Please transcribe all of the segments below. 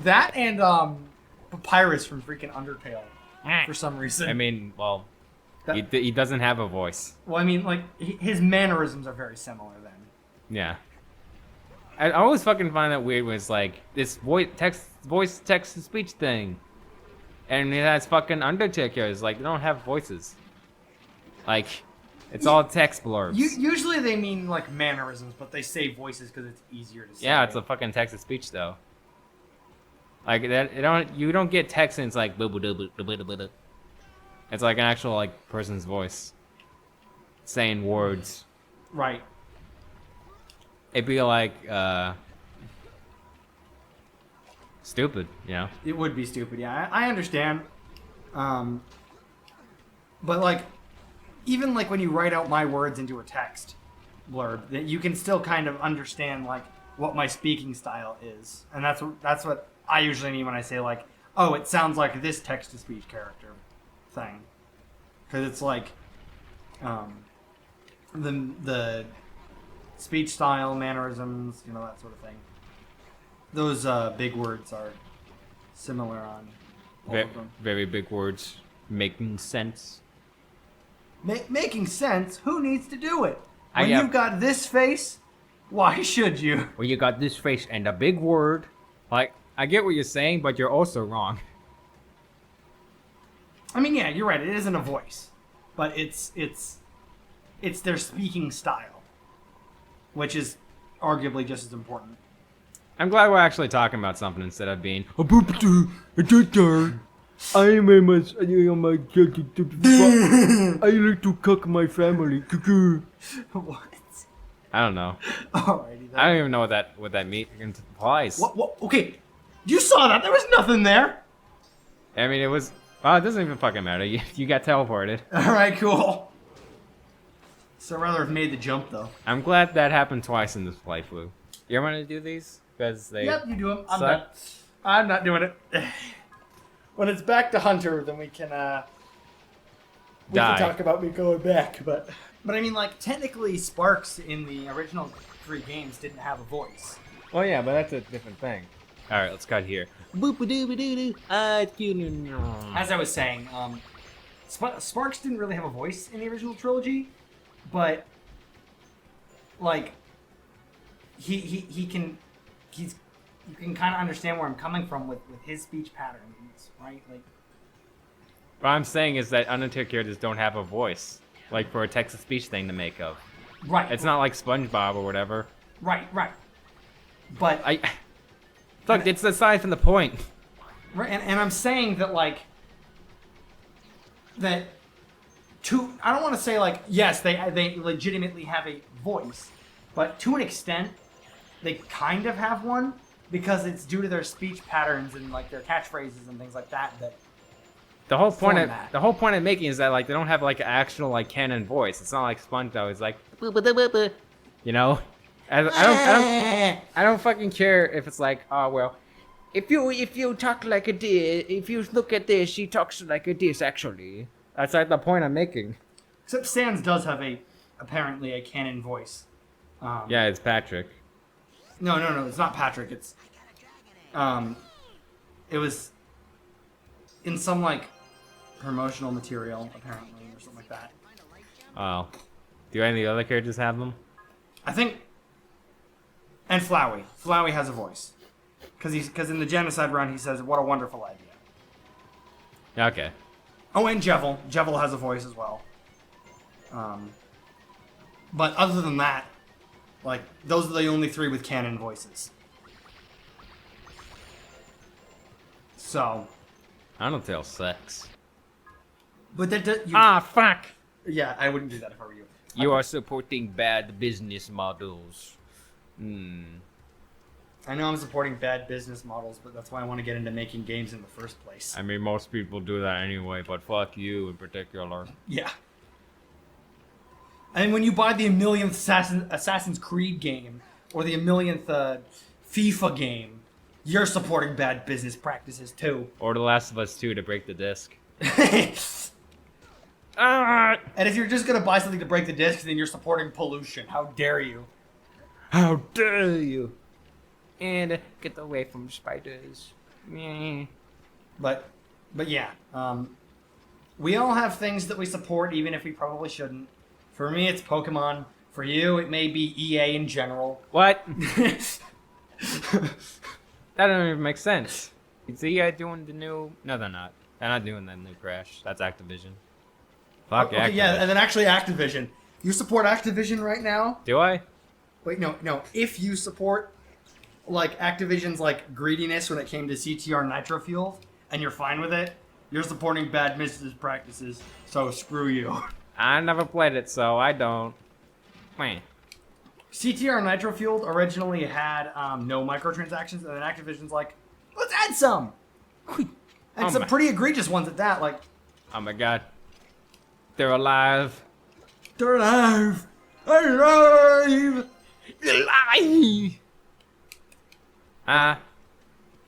That and Papyrus from freaking Undertale for some reason. I mean, well, That- he doesn't have a voice. Well, I mean, like his mannerisms are very similar. Then. Yeah. I always fucking find that weird when it's like this voice text to speech thing, and it has fucking Undertakers. Like they don't have voices. Like it's all text blurbs. Usually they mean like mannerisms, but they say voices because it's easier to say. Yeah, it's a fucking text to speech though. Like that, you don't get text and it's like blah, blah, blah, blah, blah, blah, blah. It's like an actual like person's voice saying words. Right. It'd be like stupid, you know. It would be stupid. Yeah, I understand. But like, even like when you write out my words into a text blurb, that you can still kind of understand like what my speaking style is, and that's what I usually mean when I say like, oh, it sounds like this text-to-speech character thing, because it's like the speech style, mannerisms, you know, that sort of thing. Those big words are similar on all of them. Very big words, making sense. Making sense? Who needs to do it? I When have- you've got this face, why should you? Well, you got this face and a big word. Like, I get what you're saying, but you're also wrong. I mean, yeah, you're right. It isn't a voice, but it's their speaking style, which is arguably just as important. I'm glad we're actually talking about something instead of being I am a I like to cook my family. What? I don't know. Alrighty then. I don't even know what that means implies. What? Okay, you saw that. There was nothing there. I mean, it was. Well, it doesn't even fucking matter. You got teleported. All right, cool. So rather have made the jump though. I'm glad that happened twice in this playthrough. You ever want to do these? Because they. Yep, you do them. I'm suck. done. I'm not doing it. When it's back to Hunter, then we can Die. talk about me going back. But I mean, like technically, Sparks in the original 3 games didn't have a voice. Well, yeah, but that's a different thing. All right, let's cut here. As I was saying, Sparks didn't really have a voice in the original trilogy, but like you can kind of understand where I'm coming from with his speech patterns, right? Like, What I'm saying is that Undertale characters don't have a voice, like for a text-to-speech thing to make of. right? It's not like SpongeBob or whatever. Right. But Look, it's aside from the point. right, and I'm saying that like that. I don't want to say like yes, they legitimately have a voice, but to an extent, they kind of have one because it's due to their speech patterns and like their catchphrases and things like that. The whole point Format. I'm making is that like they don't have like an actual like canon voice. It's not like SpongeBob. It's like, you know, I don't fucking care if it's like, oh well, if you talk like a this, if you look at this, she talks like a this actually. That's like the point I'm making. Except Sans does have apparently a canon voice. Yeah, it's Patrick. No, it's not Patrick. It's it was in some like promotional material apparently or something like that. Oh, do any of the other characters have them? I think. And Flowey. Flowey has a voice because in the genocide run he says, "What a wonderful idea." Okay. Oh, and Jevil. Jevil has a voice as well. But other than that, like those are the only 3 with canon voices. So. Undertale sucks. But that does. Fuck! Yeah, I wouldn't do that if I were you. You are supporting bad business models. I know I'm supporting bad business models, but that's why I want to get into making games in the first place. I mean, most people do that anyway, but fuck you in particular. Yeah. And when you buy the millionth Assassin's Creed game, or the millionth FIFA game, you're supporting bad business practices too. Or The Last of Us 2 to break the disc. And if you're just gonna buy something to break the disc, then you're supporting pollution. How dare you? How dare you! And get away from spiders. meh. But yeah, we all have things that we support, even if we probably shouldn't. For me, it's Pokemon. For you, it may be EA in general. What? That doesn't even make sense. Is EA doing the new? No, they're not. They're not doing that new Crash. That's Activision. Fuck Okay, Activision. yeah, and then actually Activision. You support Activision right now? Do I? Wait, no. If you support like Activision's like greediness when it came to CTR Nitro Fuel, and you're fine with it, you're supporting bad business practices. So screw you. I never played it, so I don't. Man. CTR Nitro Fueled originally had no microtransactions, and then Activision's like, let's add some. And Oh some my- pretty egregious ones at that. Like, Oh my god. They're alive. they're alive, alive. Alive.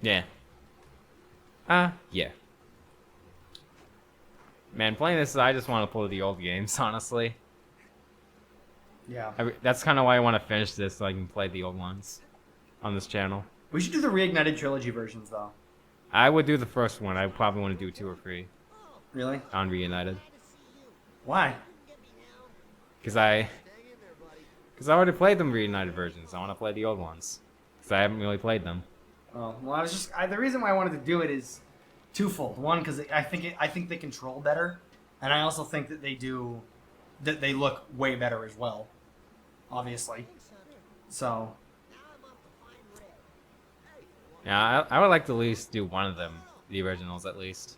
Yeah. Yeah. Man, playing this, I just want to play the old games, honestly. Yeah, That's kind of why I want to finish this, so I can play the old ones on this channel. we should do the Reignited Trilogy versions, though. I would do the first one. I probably want to do 2 or 3 Really? on Reunited. Why? Because I already played them Reunited versions. I want to play the old ones. Because I haven't really played them. Oh, well, I was just the reason why I wanted to do it is twofold. One, because I think they control better, and I also think that they look way better as well. Obviously, so Yeah, I would like to at least do one of them, the originals at least.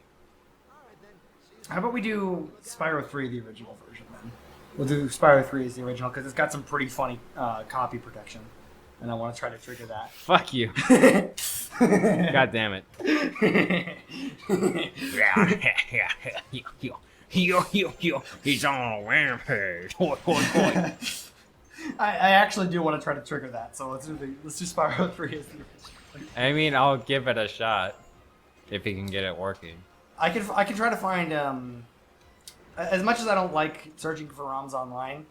how about we do Spyro 3, the original version then? We'll do Spyro 3 as the original because it's got some pretty funny copy protection, and I want to try to trigger that. Fuck you. God damn it. He's on a rampage. I actually do want to try to trigger that, so let's do Spyro 3 as the original. I mean, I'll give it a shot if he can get it working. I can try to find as much as I don't like searching for ROMs online,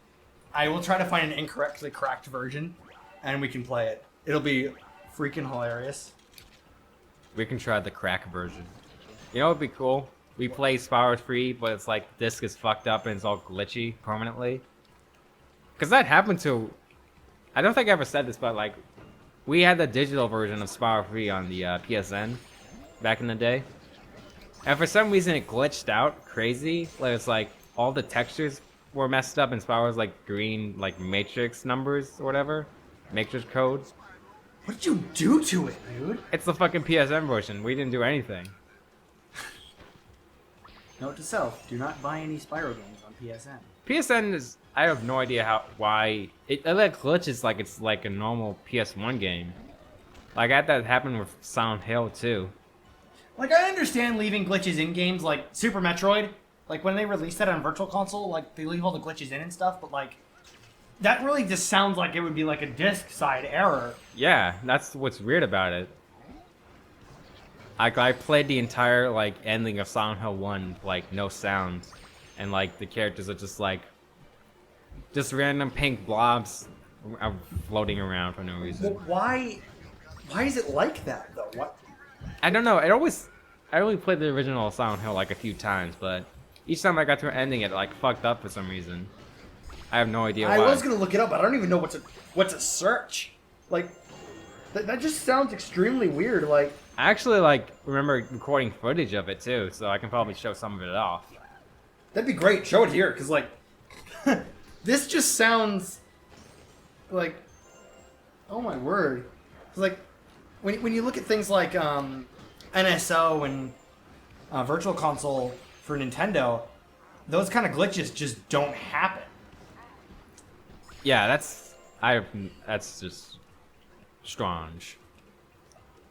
I will try to find an incorrectly cracked version, and we can play it. It'll be freaking hilarious. We can try the crack version. You know what would be cool? We play Spyro 3, but it's like the disc is fucked up and it's all glitchy permanently. Because that happened to... I don't think I ever said this, but like... We had the digital version of Spyro 3 on the PSN back in the day. And for some reason it glitched out crazy. Like it's like all the textures were messed up and Spyro was like green like matrix numbers or whatever. Matrix code. What did you do to it, dude? It's the fucking PSN version. We didn't do anything. Note to self: do not buy any Spyro games on PSN. PSN is... I have no idea why... It like glitches like it's like a normal PS1 game. Like I had that happen with Silent Hill too. Like, I understand leaving glitches in games like Super Metroid. Like, when they released that on Virtual Console, like, they leave all the glitches in and stuff, but, like, that really just sounds like it would be, like, a disc side error. Yeah, that's what's weird about it. Like, I played the entire, like, ending of Silent Hill 1, like, no sound. And, like, the characters are just, like, just random pink blobs floating around for no reason. Well, why is it like that, though? What? I don't know. I only played the original Silent Hill like a few times, but each time I got to an ending, it like fucked up for some reason. I have no idea why. I was gonna look it up, but I don't even know what to search. Like, that just sounds extremely weird. Like, I actually like remember recording footage of it too, so I can probably show some of it off. that'd be great. Show it here, cause like, this just sounds like, oh my word. It's like, when you look at things like NSO and Virtual Console for Nintendo, those kind of glitches just don't happen. Yeah, that's just strange.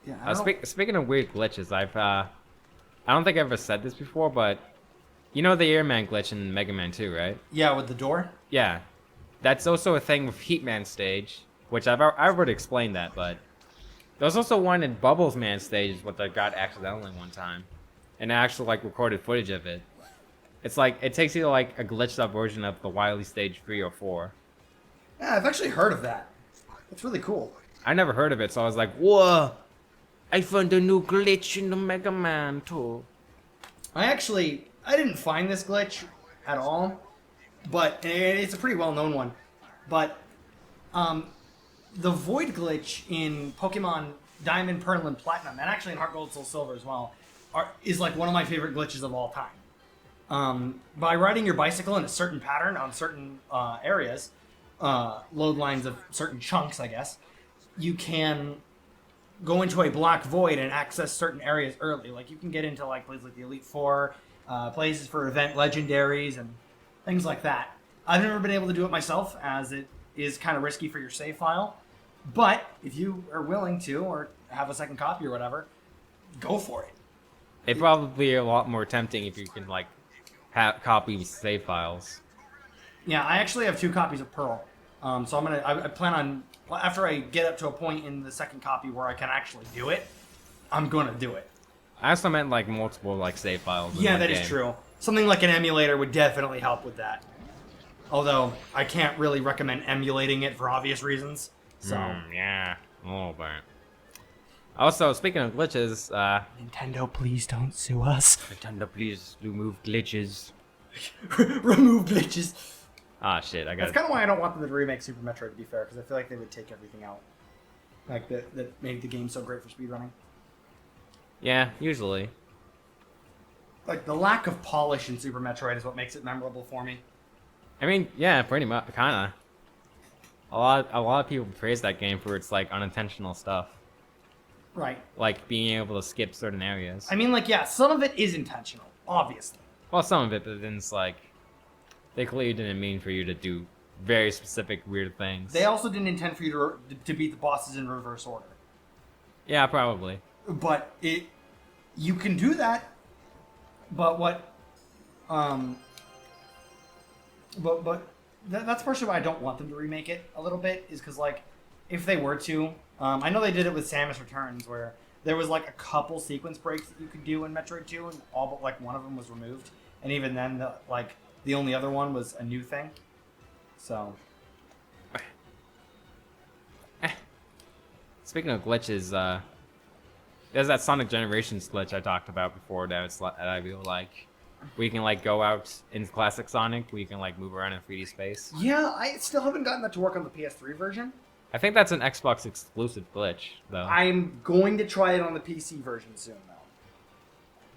Yeah, Speaking of weird glitches, I don't think I've ever said this before, but you know the Airman glitch in Mega Man 2, right? yeah, with the door. Yeah, that's also a thing with Heatman stage, which I've already explained that, but there's also one in Bubbles Man stage, what I got accidentally one time, and I actually like recorded footage of it. It's like it takes you to like a glitched up version of the Wily stage 3 or 4. Yeah, I've actually heard of that. It's really cool. I never heard of it, so I was like, whoa. I found a new glitch in the Mega Man tool. I didn't find this glitch at all, but it's a pretty well-known one. But the void glitch in Pokemon Diamond, Pearl, and Platinum, and actually in Heart Gold, Soul Silver as well, is like one of my favorite glitches of all time. By riding your bicycle in a certain pattern on certain areas, load lines of certain chunks, I guess, you can go into a black void and access certain areas early. Like you can get into like places like the Elite Four, places for event legendaries and things like that. I've never been able to do it myself, as it is kind of risky for your save file. But if you are willing to, or have a second copy or whatever, go for it. It'd probably be a lot more tempting if you can like copy save files. Yeah, I actually have 2 copies of Pearl. So I plan on, after I get up to a point in the second copy where I can actually do it, I'm gonna do it. I also meant like multiple like save files. Yeah, that is true. Something like an emulator would definitely help with that. Although I can't really recommend emulating it for obvious reasons. So yeah, a little bit. Also, speaking of glitches, Nintendo, please don't sue us. Nintendo, please remove glitches. Remove glitches. Ah, shit, I got That's kind of why I don't want them to remake Super Metroid, to be fair, because I feel like they would take everything out. Like, that made the game so great for speedrunning. Yeah, usually. Like, the lack of polish in Super Metroid is what makes it memorable for me. I mean, yeah, pretty much, kinda. A lot of people praise that game for its, like, unintentional stuff. Right. Like, being able to skip certain areas. I mean, like, yeah, some of it is intentional, obviously. Well, some of it, but then it's like, they clearly didn't mean for you to do very specific weird things. They also didn't intend for you to beat the bosses in reverse order. Yeah, probably. But you can do that. But that's partially why I don't want them to remake it a little bit, is because, like, if they were to, I know they did it with Samus Returns, where there was like a couple sequence breaks that you could do in Metroid 2, and all but like one of them was removed, and even then, the only other one was a new thing. So, speaking of glitches, there's that Sonic Generations glitch I talked about before that I feel like we can like go out in classic Sonic, where you can like move around in 3D space. yeah, I still haven't gotten that to work on the PS3 version. I think that's an Xbox exclusive glitch, though. I'm going to try it on the PC version soon, though.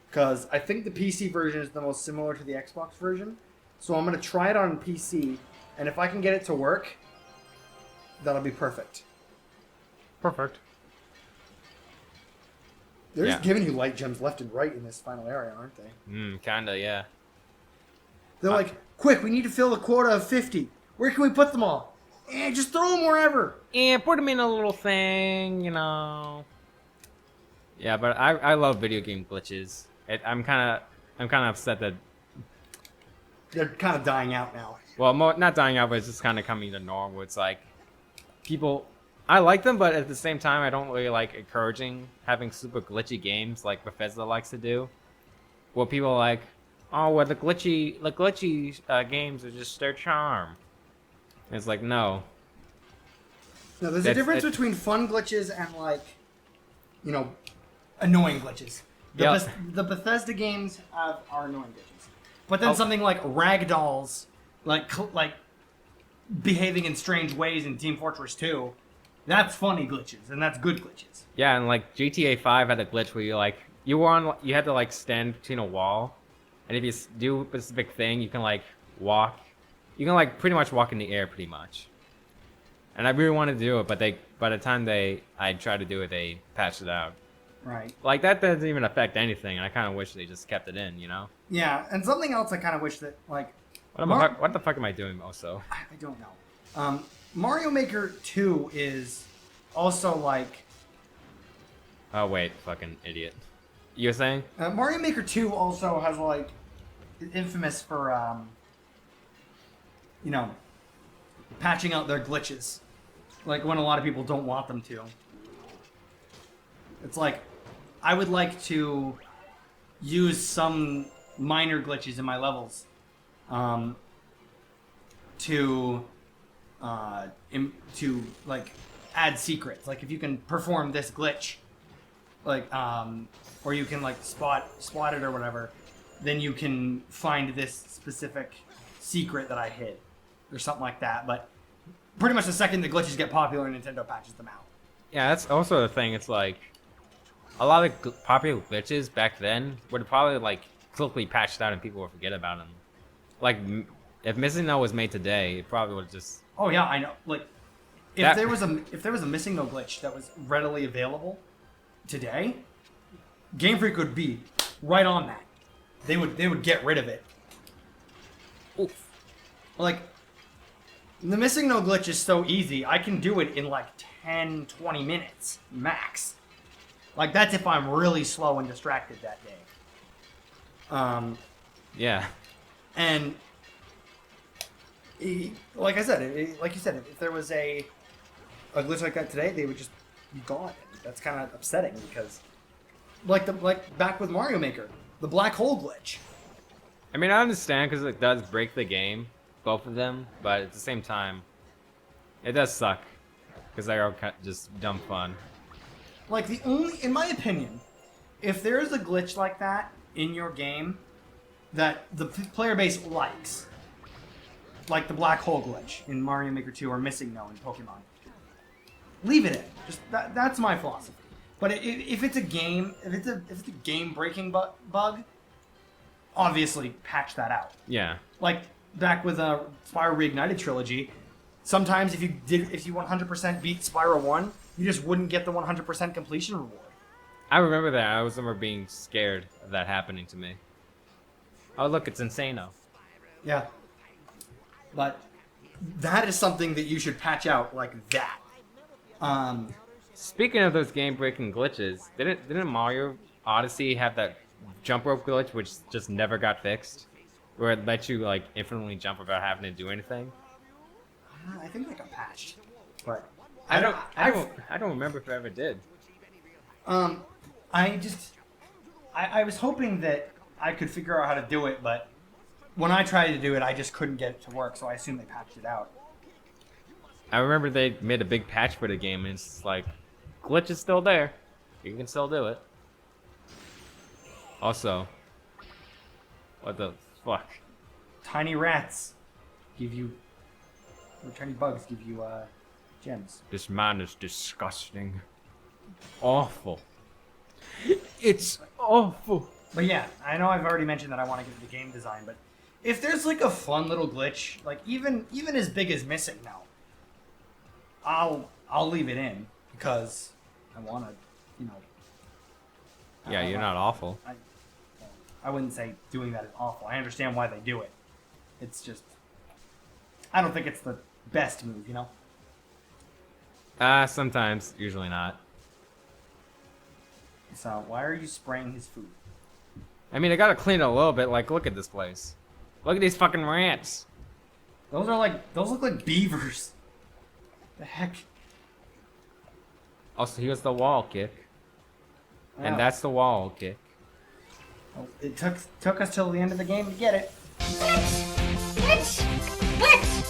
Because I think the PC version is the most similar to the Xbox version. So I'm going to try it on PC, and if I can get it to work, that'll be perfect. Perfect. They're just giving you light gems left and right in this final area, aren't they? Kinda, yeah. They're like, quick, we need to fill a quota of 50. Where can we put them all? Just throw them wherever. Yeah, put them in a little thing, you know. Yeah, but I love video game glitches. I'm kind of upset that they're kind of dying out now. Well, not dying out, but it's just kind of coming to norm. Where it's like people, I like them, but at the same time, I don't really like encouraging having super glitchy games like Bethesda likes to do. Well, people are like, oh, well, the glitchy games are just their charm. And it's like, no. No, there's a difference between fun glitches and, like, you know, annoying glitches. The Bethesda games are annoying glitches. But then something like ragdolls, like behaving in strange ways in Team Fortress 2, that's funny glitches, and that's good glitches. Yeah, and like GTA 5 had a glitch where you had to like stand between a wall, and if you do a specific thing, you can like walk. You can like pretty much walk in the air, pretty much. And I really wanted to do it, but by the time I tried to do it, they patched it out. Right. Like that doesn't even affect anything, and I kind of wish they just kept it in, you know? Yeah, and something else I kind of wish that, like... What the fuck am I doing also? I don't know. Mario Maker 2 is also like... Oh wait, fucking idiot. You were saying? Mario Maker 2 also has like... infamous for, you know, patching out their glitches. Like when a lot of people don't want them to. It's like, I would like to use some minor glitches in my levels to like add secrets. Like if you can perform this glitch, like or you can like spot it or whatever, then you can find this specific secret that I hid or something like that. But pretty much the second the glitches get popular, Nintendo patches them out. Yeah, that's also the thing. It's like a lot of popular glitches back then would probably like quickly patched out and people would forget about them. Like if Missing No was made today, it probably would just. Oh yeah, I know. Like if there was a Missing No glitch that was readily available today, Game Freak would be right on that. They would get rid of it. Oof. Like the Missing No glitch is so easy. I can do it in like 10, 20 minutes max. Like that's if I'm really slow and distracted that day. Yeah. And like I said, like you said, if there was a glitch like that today, they would just be gone. That's kind of upsetting because, like back with Mario Maker, the black hole glitch. I mean, I understand because it does break the game, both of them, but at the same time, it does suck because they are just dumb fun. Like in my opinion, if there is a glitch like that in your game that the player base likes, like the black hole glitch in Mario Maker 2 or Missing No in Pokemon, leave it in. Just that's my philosophy. But if it's a game, if it's a game breaking bug, obviously patch that out. Yeah. Like back with a Spyro Reignited trilogy, sometimes if you 100% beat Spyro 1, you just wouldn't get the 100% completion reward. I remember that. I remember being scared of that happening to me. Oh look, it's Insano. Yeah. But that is something that you should patch out like that. Speaking of those game-breaking glitches, didn't Mario Odyssey have that jump rope glitch which just never got fixed, where it let you like infinitely jump without having to do anything? I think that got patched, but I don't remember if I ever did. I was hoping that I could figure out how to do it, but when I tried to do it, I just couldn't get it to work, so I assume they patched it out. I remember they made a big patch for the game, and it's like, glitch is still there. You can still do it. Also, what the fuck? Tiny rats give you, or tiny bugs give you gems. This man is disgusting. Awful. It's awful. But yeah, I know I've already mentioned that I want to get into game design, but if there's like a fun little glitch, like even as big as Missing No, I'll leave it in because I want to, you know. Yeah, you're not awful. I wouldn't say doing that is awful. I understand why they do it. It's just, I don't think it's the best move, you know? Sometimes, usually not. So why are you spraying his food? I mean, I gotta clean it a little bit. Like, look at this place. Look at these fucking rats. Those look like beavers. The heck? Also, here's the wall kick. And Wow. that's the wall kick. Well, it took us till the end of the game to get it. What?